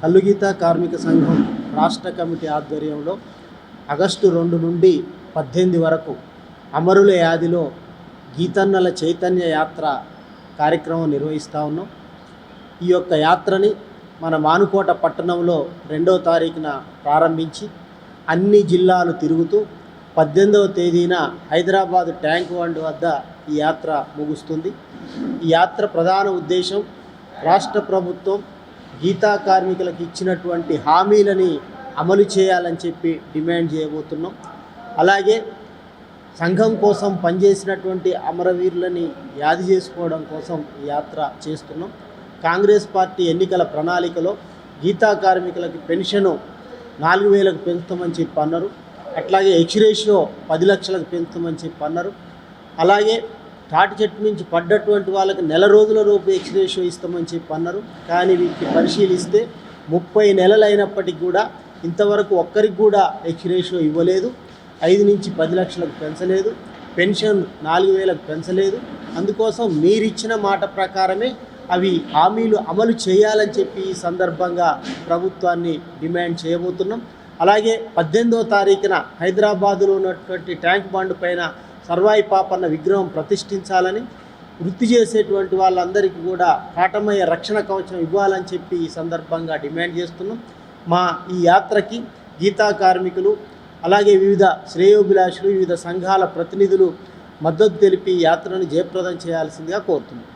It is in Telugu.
కల్లుగీత కార్మిక సంఘం రాష్ట్ర కమిటీ ఆధ్వర్యంలో ఆగస్టు 2 నుండి 18 వరకు అమరుల యాదిలో గీతన్నల చైతన్య యాత్ర కార్యక్రమం నిర్వహిస్తూ ఉన్నాం. ఈ యొక్క యాత్రని మన మానుకోట పట్టణంలో 2వ తారీఖున ప్రారంభించి అన్ని జిల్లాలు తిరుగుతూ 18వ తేదీన హైదరాబాద్ ట్యాంక్ బండ్ వద్ద ఈ యాత్ర ముగుస్తుంది. ఈ యాత్ర ప్రధాన ఉద్దేశం రాష్ట్ర ప్రభుత్వం గీతా కార్మికులకు ఇచ్చినటువంటి హామీలని అమలు చేయాలని చెప్పి డిమాండ్ చేయబోతున్నాం. అలాగే సంఘం కోసం పనిచేసినటువంటి అమరవీరులని యాది చేసుకోవడం కోసం ఈ యాత్ర చేస్తున్నాం. కాంగ్రెస్ పార్టీ ఎన్నికల ప్రణాళికలో గీతా కార్మికులకి పెన్షను 4,000కు పెంచుతామని చెప్పి అన్నారు. అట్లాగే ఎక్స్రేషియో 10 లక్షలకు పెంచుతామని చెప్పి అన్నారు. అలాగే తాటి చెట్టు నుంచి పడ్డటువంటి వాళ్ళకి నెల రోజుల లోపు ఎక్స్రేషియో ఇస్తామని చెప్పి అన్నారు. కానీ వీటిని పరిశీలిస్తే 30 నెలలు అయినప్పటికీ కూడా ఇంతవరకు ఒక్కరికి కూడా ఎక్స్రేషియో ఇవ్వలేదు. 5 నుంచి 10 లక్షలకు పెంచలేదు. పెన్షన్ 4,000కు పెంచలేదు. అందుకోసం మీరిచ్చిన మాట ప్రకారమే అవి హామీలు అమలు చేయాలని చెప్పి ఈ సందర్భంగా ప్రభుత్వాన్ని డిమాండ్ చేయబోతున్నాం. అలాగే 18వ తారీఖున హైదరాబాదులో ఉన్నటువంటి ట్యాంక్ బండ్ పైన సర్వాయి పాపన్న విగ్రహం ప్రతిష్ఠించాలని, వృత్తి చేసేటువంటి వాళ్ళందరికీ కూడా కాటమయ్య రక్షణ కవచం ఇవ్వాలని చెప్పి ఈ సందర్భంగా డిమాండ్ చేస్తున్నాం. మా ఈ యాత్రకి గీతా కార్మికులు అలాగే వివిధ శ్రేయోభిలాషులు వివిధ సంఘాల ప్రతినిధులు మద్దతు తెలిపి యాత్రను జయప్రదం చేయాల్సిందిగా కోరుతున్నాం.